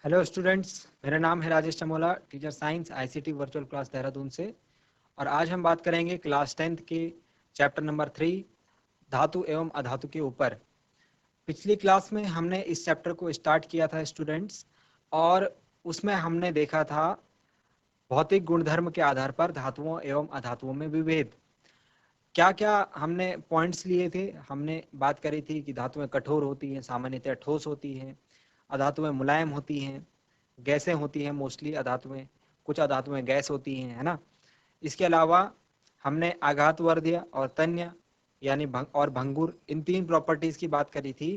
Hello students, मेरा नाम है Rajesh Chamola, teacher science ICT virtual class Dehradun से। और आज हम बात करेंगे क्लास 10th के चैप्टर नंबर 3 धातु एवं अधातु के ऊपर। पिछली क्लास में हमने इस चैप्टर को स्टार्ट किया था स्टूडेंट्स, और उसमें हमने देखा था भौतिक गुणधर्म के आधार पर धातुओं एवं अधातुओं में विभेद। क्या क्या हमने पॉइंट्स लिए थे। हमने बात करी थी कि धातुएं कठोर होती हैं, सामान्यतः ठोस होती हैं, अधातुएं मुलायम होती हैं, गैसें होती हैं, मोस्टली अधातुएं, कुछ अधातुएं गैस होती हैं, है ना। इसके अलावा हमने आघातवर्ध्य और तन्य यानी और भंगुर, इन तीन प्रॉपर्टीज की बात करी थी।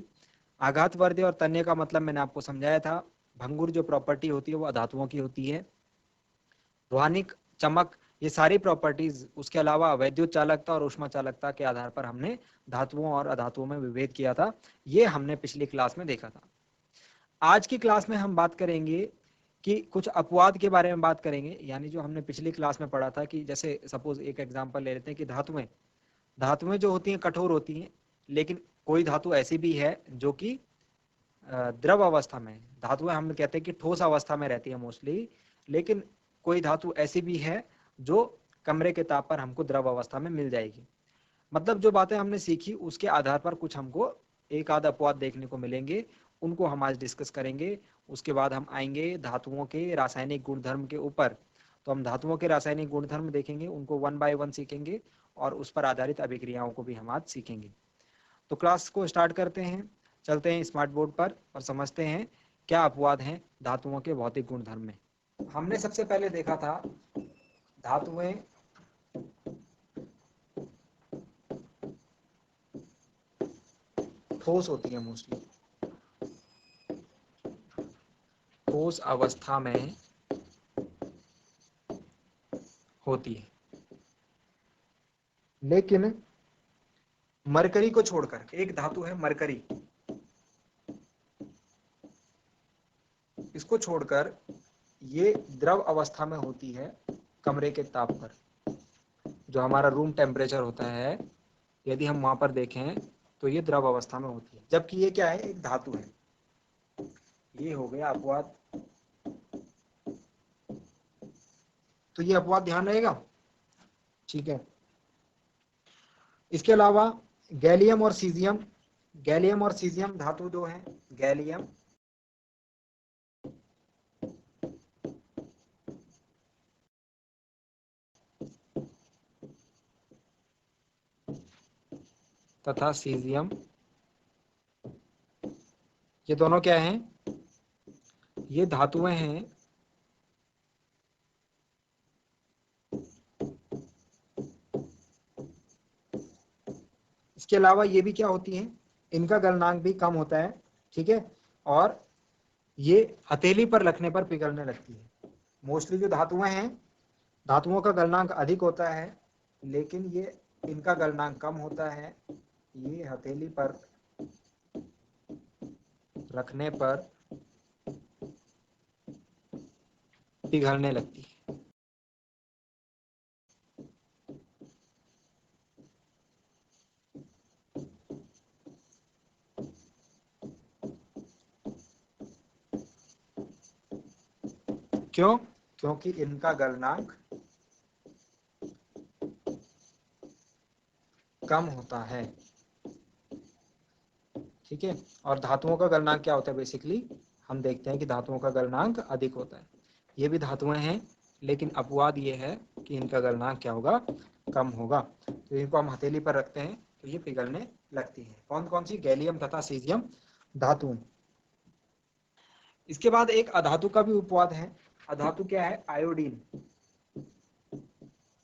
आघातवर्ध्य और तन्य का मतलब मैंने आपको समझाया था। भंगुर जो प्रॉपर्टी होती है वो अधातुओं की होती है। ध्वनिक, चमक, ये सारी प्रॉपर्टीज, उसके अलावा वैद्युत चालकता और ऊष्मा चालकता के आधार पर हमने धातुओं और अधातुओं में विभेद किया था। ये हमने पिछली क्लास में देखा था। आज की क्लास में हम बात करेंगे कि कुछ अपवाद के बारे में बात करेंगे, यानी जो हमने पिछली क्लास में पढ़ा था कि जैसे सपोज एक एग्जांपल ले लेते हैं कि धातुएं धातुएं जो होती हैं कठोर होती हैं, लेकिन कोई धातु ऐसी भी है जो कि द्रव अवस्था में। धातुएं हम कहते हैं कि ठोस अवस्था में रहती है मोस्टली, लेकिन कोई धातु ऐसी भी है जो कमरे के ताप पर हमको द्रव अवस्था में मिल जाएगी। मतलब जो बातें हमने सीखी उसके आधार पर कुछ हमको एक आध अपवाद देखने को मिलेंगे, उनको हम आज डिस्कस करेंगे। उसके बाद हम आएंगे धातुओं के रासायनिक गुणधर्म के ऊपर। तो हम धातुओं के रासायनिक गुणधर्म देखेंगे, उनको 1 बाय 1 सीखेंगे, और उस पर आधारित अभिक्रियाओं को भी हम आज सीखेंगे। तो क्लास को स्टार्ट करते हैं, चलते हैं स्मार्ट बोर्ड पर और समझते हैं क्या अपवाद हैं धातुओं के भौतिक गुणधर्म में। हमने सबसे पहले देखा था धातुएं ठोस होती है, मोस्टली ठोस अवस्था में होती है। लेकिन मरकरी को छोड़कर, एक धातु है मरकरी, इसको छोड़कर ये द्रव अवस्था में होती है कमरे के ताप पर। जो हमारा रूम टेम्परेचर होता है, यदि हम वहां पर देखें तो ये द्रव अवस्था में होती है, जबकि ये क्या है, एक धातु है। ये हो गया अपवाद। तो ये अपवाद ध्यान रहेगा, ठीक है। इसके अलावा गैलियम और सीजियम, गैलियम और सीजियम धातु दो हैं, गैलियम तथा सीजियम, ये दोनों क्या हैं, ये धातुएं हैं इसके अलावा ये भी क्या होती हैं, इनका गलनांक भी कम होता है, ठीक है। और ये हथेली पर रखने पर पिघलने लगती है। मोस्टली जो धातुएं हैं, धातुओं का गलनांक अधिक होता है, लेकिन ये इनका गलनांक कम होता है। ये हथेली पर रखने पर पिघलने लगती है। क्यों? क्योंकि इनका गलनांक कम होता है, ठीक है। और धातुओं का गलनांक क्या होता है, बेसिकली हम देखते हैं कि धातुओं का गलनांक अधिक होता है। ये भी धातुएं हैं, लेकिन अपवाद ये है कि इनका गलनांक क्या होगा, कम होगा। तो इनको हम हथेली पर रखते हैं तो ये पिघलने लगती है। कौन कौन सी, गैलियम तथा सीजियम धातु। इसके बाद एक अधातु का भी उपवाद है। अधातु क्या है, आयोडीन।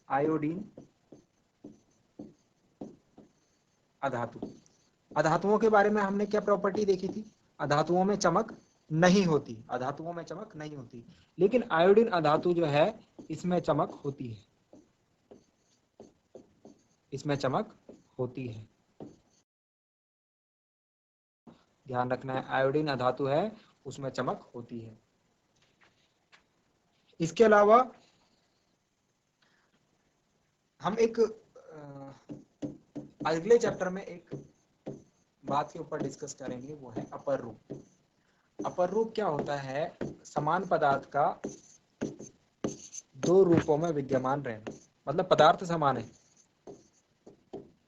आयोडीन अधातु। अधातुओं के बारे में हमने क्या प्रॉपर्टी देखी थी, अधातुओं में चमक नहीं होती, अधातुओं में चमक नहीं होती, लेकिन आयोडीन अधातु जो है इसमें चमक होती है, इसमें चमक होती है। ध्यान रखना है, आयोडीन अधातु है उसमें चमक होती है। इसके अलावा हम एक अगले चैप्टर में एक बात के ऊपर डिस्कस करेंगे, वो है अपर रूप। अपर रूप क्या होता है, समान पदार्थ का दो रूपों में विद्यमान रहना, मतलब पदार्थ समान है,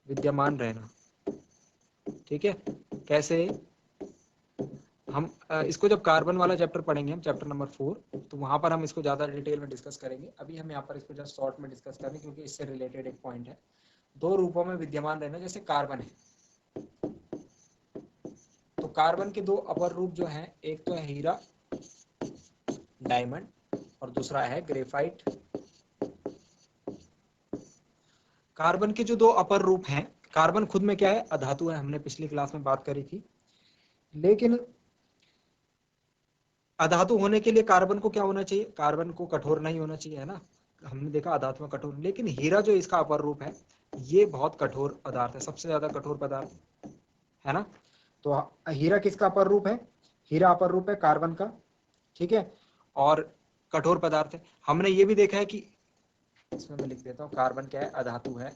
विद्यमान रहना। ठीक है, कैसे? हम इसको जब कार्बन वाला चैप्टर पढ़ेंगे, हम चैप्टर नंबर 4, तो वहां पर हम इसको ज्यादा डिटेल में डिस्कस करेंगे। अभी हम यहाँ पर इसको जस्ट शॉर्ट में डिस्कस करेंगे क्योंकि इससे रिलेटेड एक पॉइंट है। दो रूपों में विद्यमान रहना, जैसे कार्बन है, तो कार्बन के दो अपर रूप जो हैं, एक तो है हीरा, डायमंड, और दूसरा है ग्रेफाइट। कार्बन के जो दो अपर रूप हैं, कार्बन खुद में क्या है? अधातु है, हमने पिछली क्लास में बात करी थी। लेकिन अधातु होने के लिए कार्बन को क्या होना चाहिए? कार्बन को कठोर नहीं होना चाहिए, है ना? हमने देखा अधातु में कठोर, लेकिन हीरा जो इसका अपर रूप है, ये बहुत कठोर पदार्थ है, सबसे ज्यादा कठोर पदार्थ है ना। तो हीरा किसका अपर रूप है? हीरा अपर रूप है कार्बन का, ठीक है, और कठोर पदार्थ है। हमने ये भी देखा है कि इसमें मैं लिख देता हूँ, कार्बन क्या है? अधातु है,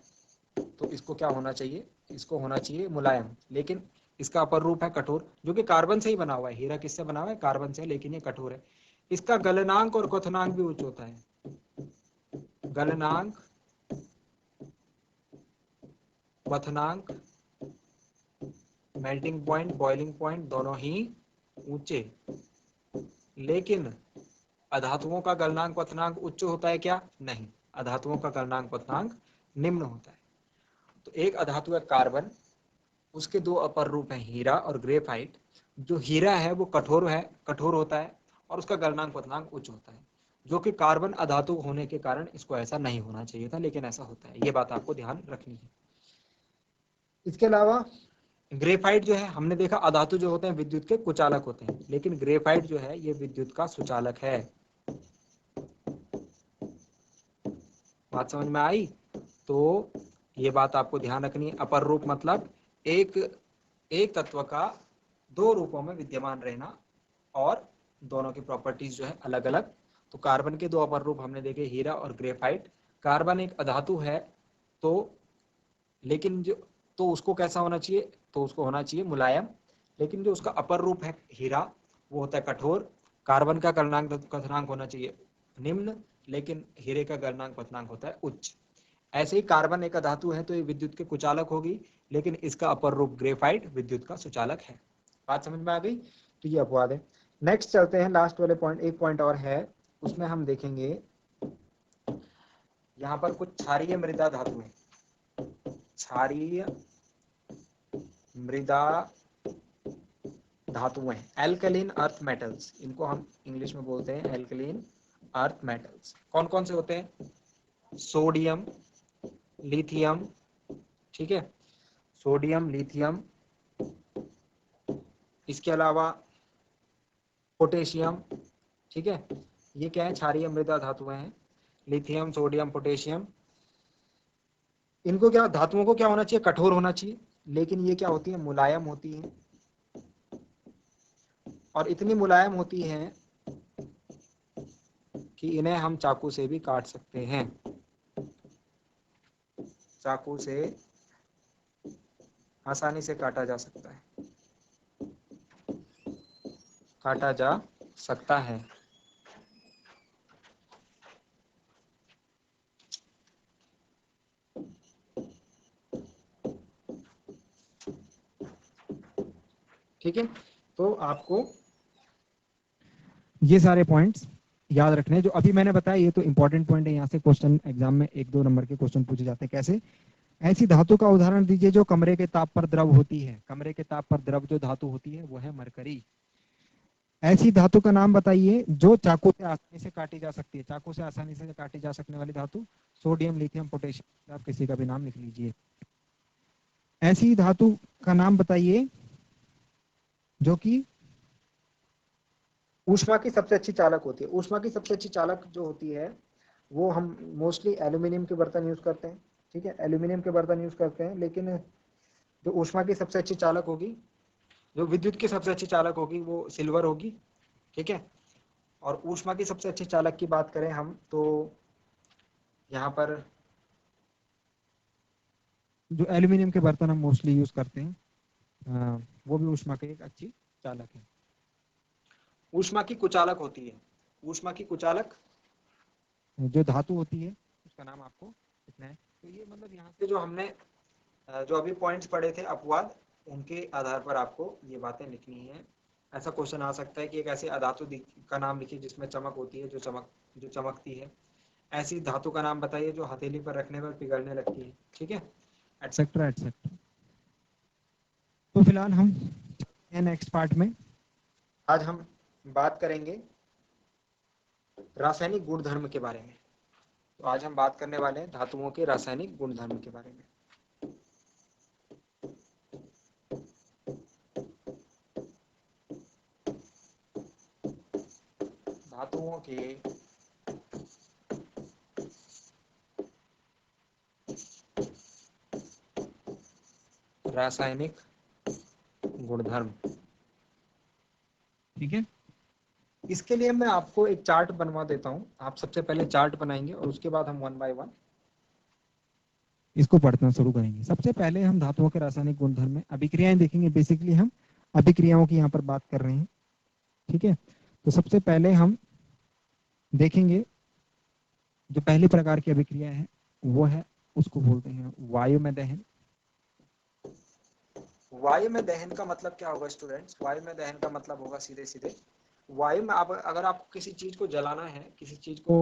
तो इसको क्या होना चाहिए? इसको होना चाहिए मुलायम, लेकिन इसका अपर रूप है कठोर, जो कि कार्बन से ही बना हुआ है। हीरा किससे बना हुआ है? कार्बन से, लेकिन ये कठोर है। इसका गलनांक और क्वथनांक भी उच्च होता है। गलनांक, क्वथनांक, मेल्टिंग पॉइंट, बॉइलिंग पॉइंट दोनों ही ऊंचे। लेकिन अधातुओं का गलनांक क्वथनांक उच्च होता है क्या? नहीं, अधातुओं का गलनांक क्वथनांक निम्न होता है। तो एक अधातु है कार्बन, उसके दो अपर रूप हैं हीरा और ग्रेफाइट। जो हीरा है वो कठोर है, कठोर होता है, और उसका गलनांक क्वथनांक उच्च होता है, जो कि कार्बन अधातु होने के कारण इसको ऐसा नहीं होना चाहिए था, लेकिन ऐसा होता है। ये बात आपको ध्यान रखनी है। इसके अलावा ग्रेफाइट जो है, हमने देखा अधातु जो होते हैं विद्युत के कुचालक होते हैं, लेकिन ग्रेफाइट जो है ये विद्युत का सुचालक है। बात समझ में आई? तो ये बात आपको ध्यान रखनी है। अपर रूप मतलब एक एक तत्व का दो रूपों में विद्यमान रहना, और दोनों की प्रॉपर्टीज जो है अलग अलग। तो कार्बन के दो अपर रूप हमने देखे, हीरा और ग्रेफाइट। कार्बन एक अधातु है, तो लेकिन जो, तो उसको कैसा होना चाहिए? तो उसको होना चाहिए मुलायम। लेकिन जो उसका अपर रूप है हीरा, वो होता है कठोर। कार्बन का गलनांक क्वथनांक होना चाहिए निम्न, लेकिन हीरे का गलनांक क्वथनांक होता है उच्च। ऐसे ही कार्बन एक धातु है, तो ये विद्युत के कुचालक होगी, लेकिन इसका अपर रूप ग्रेफाइट विद्युत का सुचालक है। बात समझ में आ गई? तो ये अपवाद है। नेक्स्ट चलते हैं लास्ट वाले पॉइंट, एक पॉइंट और है, उसमें हम देखेंगे यहाँ पर कुछ क्षारीय मृदा धातु है। क्षारीय मृदा धातुएं, एल्कलीन अर्थ मेटल्स, इनको हम इंग्लिश में बोलते हैं एल्कलीन अर्थ मेटल्स। कौन कौन से होते हैं? सोडियम, लिथियम, ठीक है, सोडियम, लिथियम, इसके अलावा पोटेशियम, ठीक है। ये क्या है? क्षारीय मृदा धातुएं हैं, लिथियम, सोडियम, पोटेशियम। इनको क्या, धातुओं को क्या होना चाहिए? कठोर होना चाहिए, लेकिन ये क्या होती है? मुलायम होती है, और इतनी मुलायम होती हैं कि इन्हें हम चाकू से भी काट सकते हैं। चाकू से आसानी से काटा जा सकता है, काटा जा सकता है। ठीक है, तो आपको ये सारे पॉइंट्स याद रखने हैं जो अभी मैंने बताया। ये तो इंपॉर्टेंट पॉइंट है, यहाँ से क्वेश्चन एग्जाम में 1-2 नंबर के क्वेश्चन पूछे जाते हैं। कैसे? ऐसी धातु का उदाहरण दीजिए जो कमरे के ताप पर द्रव होती है। कमरे के ताप पर द्रव जो धातु होती है वो है मरकरी। ऐसी धातु का नाम बताइए जो चाकू से आसानी से काटी जा सकती है। चाकू से आसानी से काटी जा सकने वाली धातु, सोडियम, लिथियम, पोटेशियम, आप किसी का भी नाम लिख लीजिए। ऐसी धातु का नाम बताइए जो कि ऊष्मा की सबसे अच्छी चालक होती है। ऊष्मा की सबसे अच्छी चालक जो होती है वो हम मोस्टली एल्यूमिनियम के बर्तन यूज करते हैं, ठीक है, एल्यूमिनियम के बर्तन यूज करते हैं। लेकिन जो ऊष्मा की सबसे अच्छी चालक होगी, जो विद्युत की सबसे अच्छी चालक होगी, वो सिल्वर होगी, ठीक है। और ऊष्मा की सबसे अच्छी चालक की बात करें हम, तो यहाँ पर जो एल्यूमिनियम के बर्तन हम मोस्टली यूज करते हैं, वो भी ऊष्मा की एक अच्छी चालक है। ऊष्मा की कुचालक होती है, ऊष्मा की कुचालक जो धातु होती है उसका नाम आपको लिखना है। तो ये मतलब यहाँ से जो हमने जो अभी पॉइंट्स पढ़े थे अपवाद, उनके आधार पर आपको ये बातें लिखनी है। ऐसा क्वेश्चन आ सकता है कि एक ऐसी अधातु का नाम लिखिए जिसमें चमक होती है, जो चमकती है। ऐसी धातु का नाम बताइए जो हथेली पर रखने पर पिघलने लगती है, ठीक है, एटसेट्रा एटसेट्रा। तो फिलहाल हम नेक्स्ट पार्ट में आज हम बात करेंगे रासायनिक गुणधर्म के बारे में। तो आज हम बात करने वाले हैं धातुओं के रासायनिक गुणधर्म के बारे में। धातुओं के रासायनिक गुणधर्म, ठीक है। इसके लिए मैं आपको एक चार्ट बनवा देता हूं। आप सबसे पहले चार्ट बनाएंगे और उसके बाद हम वन बाय वन इसको पढ़ना शुरू करेंगे। सबसे पहले हम धातुओं के रासायनिक गुणधर्म में अभिक्रियाएं देखेंगे। बेसिकली हम अभिक्रियाओं की यहाँ पर बात कर रहे हैं, ठीक है। तो सबसे पहले हम देखेंगे जो पहली प्रकार की अभिक्रिया है वो है, उसको बोलते हैं वायु में दहन। वायु में दहन का मतलब क्या होगा स्टूडेंट्स? वायु में दहन का मतलब होगा सीधे सीधे वायु में आप अगर आपको किसी चीज को जलाना है, किसी चीज को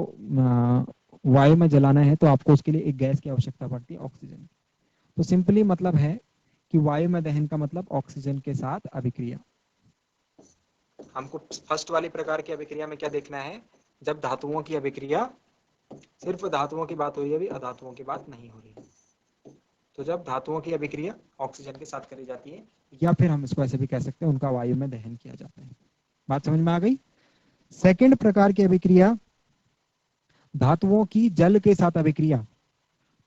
वायु में जलाना है तो आपको उसके लिए एक गैस की आवश्यकता पड़ती है, ऑक्सीजन। तो सिंपली मतलब है कि वायु में दहन का मतलब ऑक्सीजन के साथ अभिक्रिया। हमको फर्स्ट वाली प्रकार की अभिक्रिया में क्या देखना है? जब धातुओं की अभिक्रिया, सिर्फ धातुओं की बात हो रही है, अभी अधातुओं की बात नहीं हो रही है। तो जब धातुओं की अभिक्रिया ऑक्सीजन के साथ करी जाती है, या फिर हम इसको ऐसे भी कह सकते हैं उनका वायु में दहन किया जाता है। बात समझ में आ गई? सेकंड प्रकार की अभिक्रिया धातुओं की जल के साथ अभिक्रिया।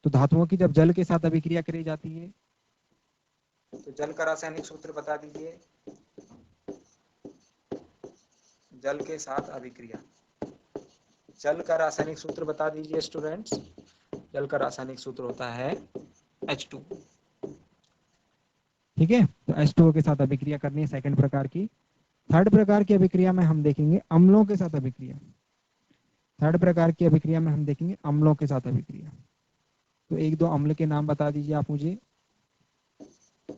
तो धातुओं की जब जल के साथ अभिक्रिया करी जाती है तो जल का रासायनिक सूत्र बता दीजिए। जल के साथ अभिक्रिया, जल का रासायनिक सूत्र बता दीजिए स्टूडेंट्स। जल का रासायनिक सूत्र होता है H2, ठीक है। तो H2O के साथ अभिक्रिया करनी है, सेकंड प्रकार की। थर्ड प्रकार की अभिक्रिया में हम देखेंगे अम्लों के साथ अभिक्रिया। थर्ड प्रकार की अभिक्रिया में हम देखेंगे अम्लों के साथ अभिक्रिया। तो एक दो अम्ल के नाम बता दीजिए आप मुझे।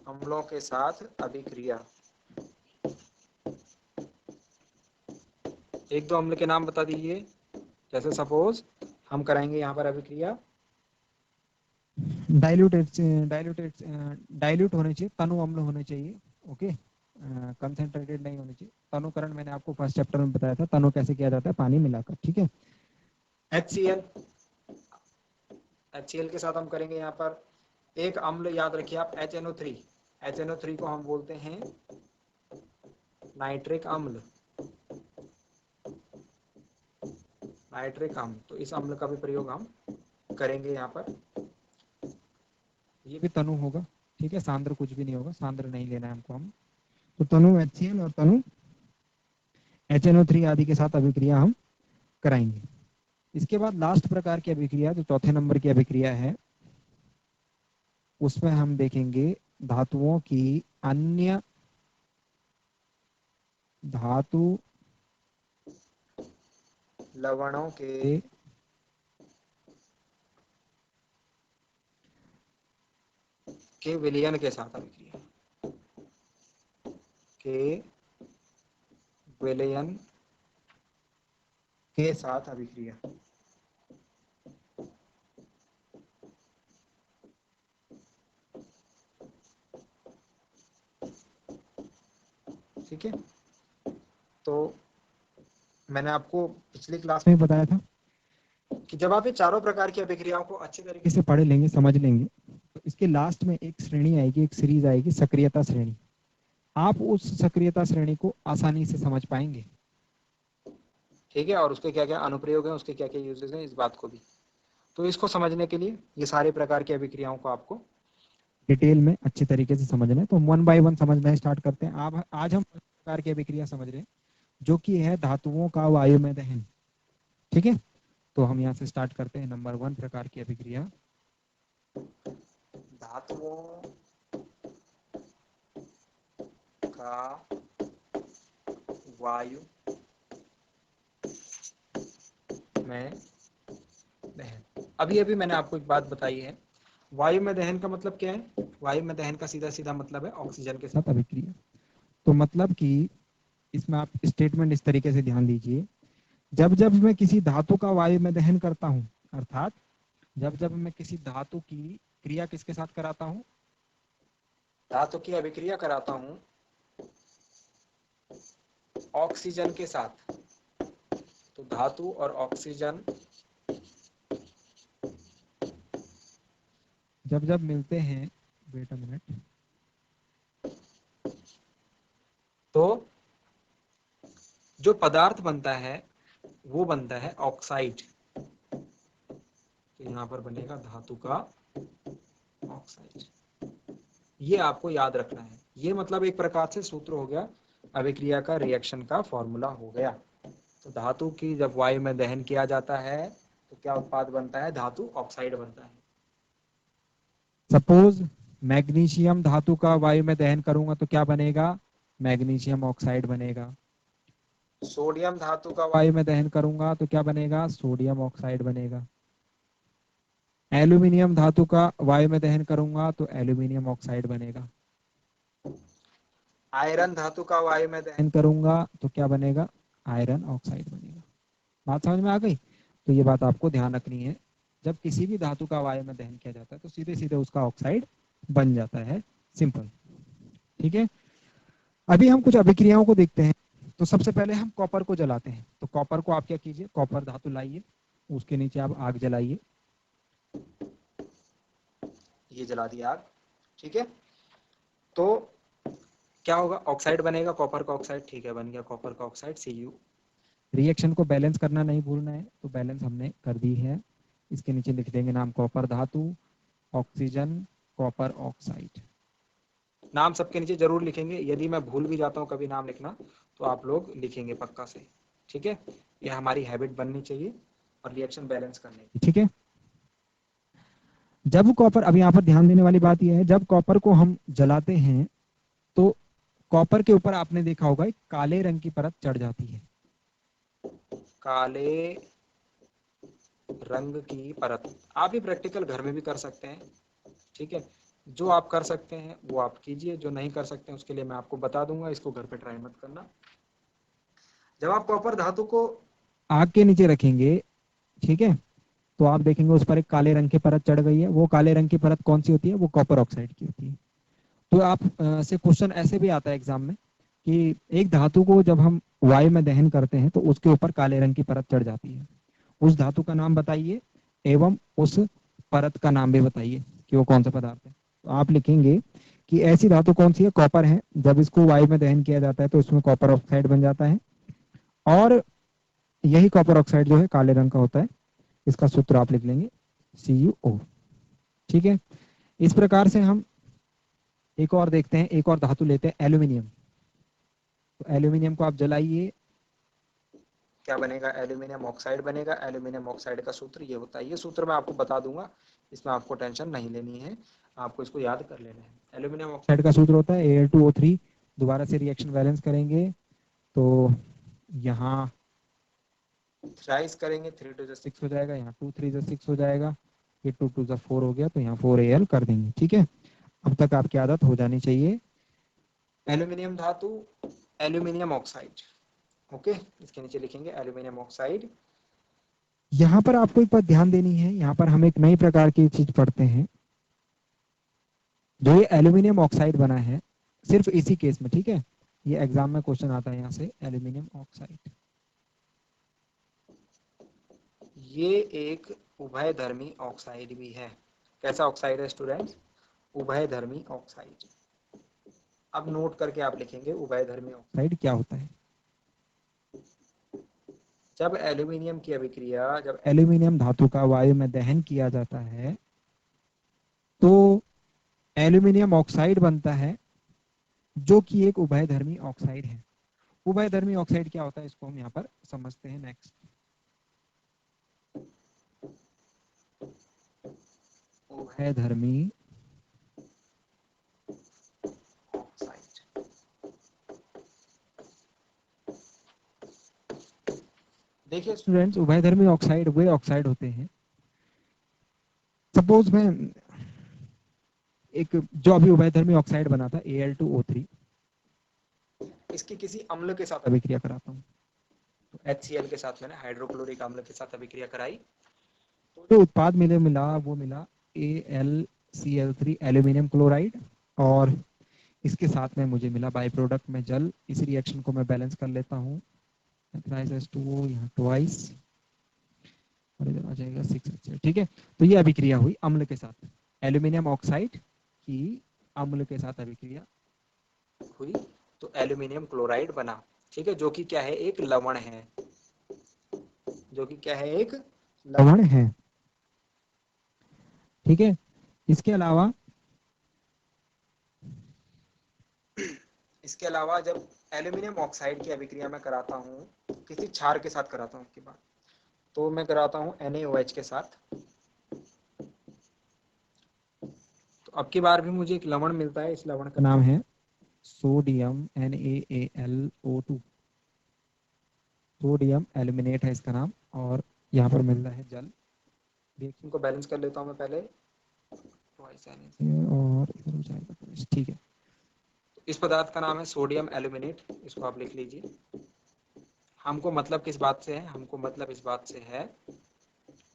अम्लों के साथ अभिक्रिया, एक दो अम्ल के नाम बता दीजिए। जैसे सपोज हम कराएंगे यहाँ पर अभिक्रिया डाइल्यूट होने चाहिए, तनु अम्ल होने चाहिए, ओके, कंसेंट्रेटेड नहीं होने चाहिए। तनुकरण मैंने आपको फर्स्ट चैप्टर में बताया था, तनु कैसे किया जाता है, पानी मिलाकर, ठीक है। HCl, HCl के साथ हम करेंगे यहाँ पर एक अम्ल, याद रखिए आप, HNO3। HNO3 को हम बोलते हैं नाइट्रिक अम्ल, नाइट्रिक अम्ल। तो इस अम्ल का भी प्रयोग हम करेंगे यहाँ पर। ये भी तनु होगा, ठीक है, सांद्र कुछ भी नहीं होगा, सांद्र नहीं लेना है हमको। हम तो तनु HCl और तनु HNO3 आदि के साथ अभिक्रिया हम कराएंगे। इसके बाद लास्ट प्रकार की अभिक्रिया जो चौथे नंबर की अभिक्रिया है, उसमें हम देखेंगे धातुओं की अन्य धातु लवणों के विलयन के साथ अभिक्रिया, के विलयन के साथ अभिक्रिया, ठीक है। तो मैंने आपको पिछली क्लास में बताया था कि जब आप ये चारों प्रकार की अभिक्रियाओं को अच्छे तरीके से पढ़ लेंगे, समझ लेंगे, तो इसके लास्ट में एक श्रेणी आएगी, एक सीरीज आएगी, सक्रियता श्रेणी। आप उस सक्रियता श्रेणी को आसानी से समझ पाएंगे, ठीक है। और उसके क्या क्या अनुप्रयोग है, उसके क्या क्या यूजेस हैं, इस बात को भी। तो इसको समझने के लिए ये सारे प्रकार की अभिक्रियाओं को आपको डिटेल में अच्छे तरीके से समझना है। तो वन बाय वन समझना स्टार्ट करते हैं। आज हम प्रकार की अभिक्रिया समझ रहे हैं जो कि है धातुओं का वायु में दहन, ठीक है। तो हम यहाँ से स्टार्ट करते हैं। नंबर 1 प्रकार की अभिक्रिया, धातुओं का वायु में दहन। अभी अभी मैंने आपको एक बात बताई है, वायु में दहन का मतलब क्या है? वायु में दहन का सीधा सीधा मतलब है ऑक्सीजन के साथ अभिक्रिया। तो मतलब कि इसमें आप स्टेटमेंट इस तरीके से ध्यान दीजिए, जब जब मैं किसी धातु का वायु में दहन करता हूं, अर्थात जब जब मैं किसी धातु की क्रिया किसके साथ कराता हूं, धातु की अभिक्रिया कराता हूं ऑक्सीजन के साथ, तो धातु और ऑक्सीजन जब जब मिलते हैं, वेट अ मिनट, तो जो पदार्थ बनता है वो बनता है ऑक्साइड। तो यहां पर बनेगा धातु का ऑक्साइड। ये आपको याद रखना है। ये मतलब एक प्रकार से सूत्र हो गया अभिक्रिया का, रिएक्शन का फॉर्मूला हो गया। तो धातु की जब वायु में दहन किया जाता है तो क्या उत्पाद बनता है? धातु ऑक्साइड बनता है। सपोज मैग्नीशियम धातु का वायु में दहन करूंगा तो क्या बनेगा? मैग्नीशियम ऑक्साइड बनेगा। सोडियम धातु का वायु में दहन करूंगा तो क्या बनेगा? सोडियम ऑक्साइड बनेगा। एल्यूमिनियम धातु का वायु में दहन करूंगा तो एल्यूमिनियम ऑक्साइड बनेगा। आयरन धातु का वायु में दहन करूंगा तो क्या बनेगा? आयरन ऑक्साइड बनेगा। बात समझ में आ गई? तो ये बात आपको ध्यान रखनी है, जब किसी भी धातु का वायु में दहन किया जाता है तो सीधे सीधे उसका ऑक्साइड बन जाता है। सिंपल, ठीक है। अभी हम कुछ अभिक्रियाओं को देखते हैं। तो सबसे पहले हम कॉपर को जलाते हैं। तो कॉपर को आप क्या कीजिए, कॉपर धातु लाइए, उसके नीचे आप आग जलाइए। ये जला दिया आग, ठीक है। तो क्या होगा? ऑक्साइड बनेगा, कॉपर का ऑक्साइड। ठीक है, बन गया कॉपर का ऑक्साइड Cu। रिएक्शन को बैलेंस करना नहीं भूलना है, तो बैलेंस हमने कर दी है। इसके नीचे लिख देंगे नाम कॉपर धातु, ऑक्सीजन, कॉपर ऑक्साइड। नाम सबके नीचे जरूर लिखेंगे, यदि मैं भूल भी जाता हूँ कभी नाम लिखना तो आप लोग लिखेंगे पक्का से, ठीक है। ये हमारी हैबिट बननी चाहिए और रिएक्शन बैलेंस करने की, ठीक है। जब कॉपर, अब यहाँ पर ध्यान देने वाली बात यह है, जब कॉपर को हम जलाते हैं तो कॉपर के ऊपर आपने देखा होगा एक काले रंग की परत चढ़ जाती है, काले रंग की परत। आप ये प्रैक्टिकल घर में भी कर सकते हैं, ठीक है। जो आप कर सकते हैं वो आप कीजिए, जो नहीं कर सकते हैं उसके लिए मैं आपको बता दूंगा, इसको घर पे ट्राई मत करना। जब आप कॉपर धातु को आग के नीचे रखेंगे, ठीक है, तो आप देखेंगे उस पर एक काले रंग की परत चढ़ गई है। वो काले रंग की परत कौन सी होती है? वो कॉपर ऑक्साइड की होती है। तो आप से क्वेश्चन ऐसे भी आता है एग्जाम में कि एक धातु को जब हम वायु में दहन करते हैं तो उसके ऊपर काले रंग की परत चढ़ जाती है, उस धातु का नाम बताइए एवं उस परत का नाम भी बताइए कि वो कौन सा पदार्थ है। तो आप लिखेंगे कि ऐसी धातु कौन सी है? कॉपर है। जब इसको वायु में दहन किया जाता है तो इसमें कॉपर ऑक्साइड बन जाता है, और यही कॉपर ऑक्साइड जो है काले रंग का होता है। इसका सूत्र आप लिख लेंगे CuO, ठीक है। इस प्रकार से हम एक और देखते हैं, एक और धातु लेते हैं, एल्यूमिनियम। तो एल्यूमिनियम को आप जलाइए, क्या बनेगा? एल्यूमिनियम ऑक्साइड बनेगा। एल्यूमिनियम ऑक्साइड का सूत्र ये होता है, ये सूत्र मैं आपको बता दूंगा, इसमें आपको टेंशन नहीं लेनी है, आपको इसको याद कर लेना है। एल्यूमिनियम ऑक्साइड का सूत्र होता है Al2O3। दोबारा से रिएक्शन बैलेंस करेंगे तो यहाँ थ्राइस करेंगे, 3 2 6 हो जाएगा, यहाँ 2 3 6 हो जाएगा, ये 2 2 4 हो गया, तो यहाँ 4Al कर देंगे, ठीक है। अब तक आपकी आदत हो जानी चाहिए। एल्यूमिनियम धातु, एल्यूमिनियम ऑक्साइड, ओके। इसके नीचे लिखेंगे एल्यूमिनियम ऑक्साइड। यहाँ पर आपको एक बात ध्यान देनी है, यहाँ पर हम एक नई प्रकार की चीज पढ़ते हैं। जो ये एल्यूमिनियम ऑक्साइड बना है सिर्फ इसी केस में, ठीक है, ये एग्जाम में क्वेश्चन आता है यहाँ से, एल्यूमिनियम ऑक्साइड। ये एक उभयधर्मी ऑक्साइड भी है। कैसा ऑक्साइड है स्टूडेंट्स? उभयधर्मी ऑक्साइड। अब नोट करके आप लिखेंगे उभयधर्मी ऑक्साइड क्या होता है। जब एल्यूमिनियम की अभिक्रिया, जब एल्यूमिनियम धातु का वायु में दहन किया जाता है तो एल्यूमिनियम ऑक्साइड बनता है, जो कि एक उभयधर्मी ऑक्साइड है। उभयधर्मी ऑक्साइड क्या होता है इसको हम यहाँ पर समझते हैं नेक्स्ट। उभयधर्मी ऑक्साइड, देखिए स्टूडेंट्स, उभयधर्मी ऑक्साइड वे ऑक्साइड होते हैं, सपोज मैं एक जो अभी उभयधर्मी ऑक्साइड बना था Al2O3, इसकी किसी अम्ल के साथ अभिक्रिया कराता हूँ, तो HCl के साथ मैंने हाइड्रोक्लोरिक अम्ल के साथ अभिक्रिया कराई, तो जो उत्पाद मिला वो मिला AlCl3 एल्यूमिनियम क्लोराइड, और इसके साथ में मुझे मिला बाई प्रोडक्ट में जल। इस रिएक्शन को मैं बैलेंस कर लेता हूँ, H2O यहाँ ट्वाइस और इधर आ जाएगा 6H। ठीक है, तो ये अभिक्रिया हुई अम्ल के साथ, एल्यूमिनियम ऑक्साइड की अम्ल के साथ अभिक्रिया हुई, तो एल्यूमिनियम क्लोराइड बना। ठीक है, जो कि क्या है, एक लवण है, जो कि क्या है, एक लवण है। ठीक है, इसके अलावा जब एल्यूमिनियम ऑक्साइड की अभिक्रिया में कराता हूँ किसी क्षार के साथ कराता हूँ उसके बाद, तो मैं कराता हूँ NaOH के साथ, तो अब की बार भी मुझे एक लवण मिलता है, इस लवण का नाम है सोडियम NaAlO2, सोडियम एल्यूमिनेट है इसका नाम, और यहाँ पर मिल रहा है जल। रिएक्शन को बैलेंस कर लेता हूँ मैं पहले, और इधर हो जाएगा। ठीक है, इस पदार्थ का नाम है सोडियम एल्यूमिनेट, इसको आप लिख लीजिए। हमको मतलब किस बात से है, हमको मतलब इस बात से है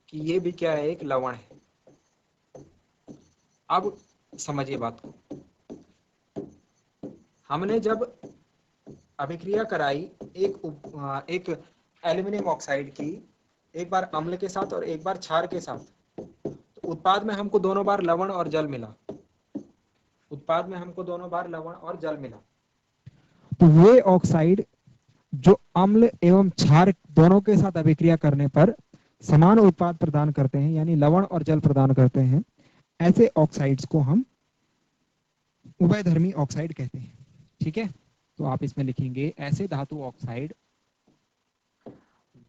कि ये भी क्या है, एक लवण है। अब समझिए बात को, हमने जब अभिक्रिया कराई एक एल्यूमिनियम ऑक्साइड की, एक बार अम्ल के साथ और एक बार क्षार के साथ, तो उत्पाद में हमको दोनों बार लवण और जल मिला, उत्पाद में हमको दोनों बार लवण और जल मिला। तो वे ऑक्साइड जो अम्ल एवं क्षार दोनों के साथ अभिक्रिया करने पर समान उत्पाद प्रदान करते हैं, यानी लवण और जल प्रदान करते हैं, ऐसे ऑक्साइड्स को हम उभयधर्मी ऑक्साइड कहते हैं। ठीक है, तो आप इसमें लिखेंगे ऐसे धातु ऑक्साइड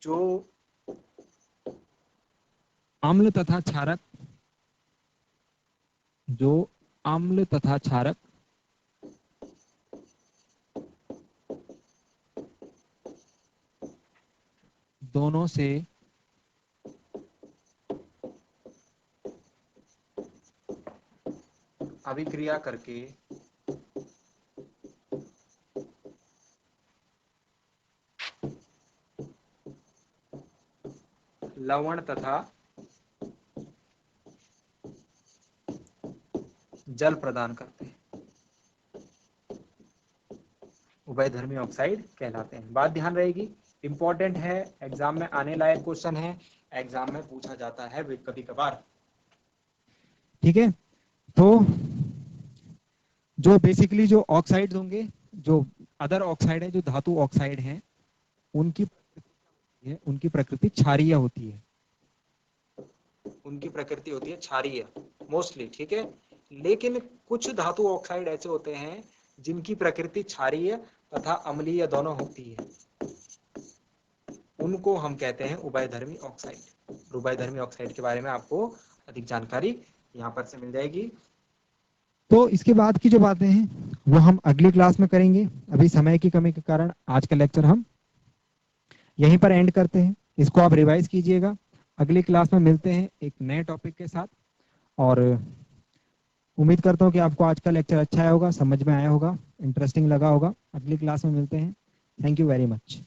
जो अम्ल तथा क्षारक, जो अम्ल तथा क्षारक दोनों से अभिक्रिया करके लवण तथा जल प्रदान करते हैं, उभयधर्मी ऑक्साइड कहलाते हैं। बात ध्यान रहेगी, इंपॉर्टेंट है, एग्जाम में आने लायक क्वेश्चन है, एग्जाम में पूछा जाता है कभी कभार। ठीक है, तो जो बेसिकली जो ऑक्साइड होंगे, जो अदर ऑक्साइड है, जो धातु ऑक्साइड हैं, उनकी प्रकृति क्षारीय होती है, उनकी प्रकृति होती है क्षारीय मोस्टली। ठीक है, लेकिन कुछ धातु ऑक्साइड ऐसे होते हैं जिनकी प्रकृति क्षारीय तथा अम्लीय दोनों होती है, उनको हम कहते हैं उभयधर्मी ऑक्साइड। उभयधर्मी ऑक्साइड के बारे में आपको अधिक जानकारी यहाँ पर से मिल जाएगी। तो इसके बाद की जो बातें हैं वो हम अगली क्लास में करेंगे। अभी समय की कमी के कारण आज का लेक्चर हम यहीं पर एंड करते हैं, इसको आप रिवाइज कीजिएगा। अगली क्लास में मिलते हैं एक नए टॉपिक के साथ, और उम्मीद करता हूँ कि आपको आज का लेक्चर अच्छा आया होगा, समझ में आया होगा, इंटरेस्टिंग लगा होगा। अगली क्लास में मिलते हैं। Thank you very much.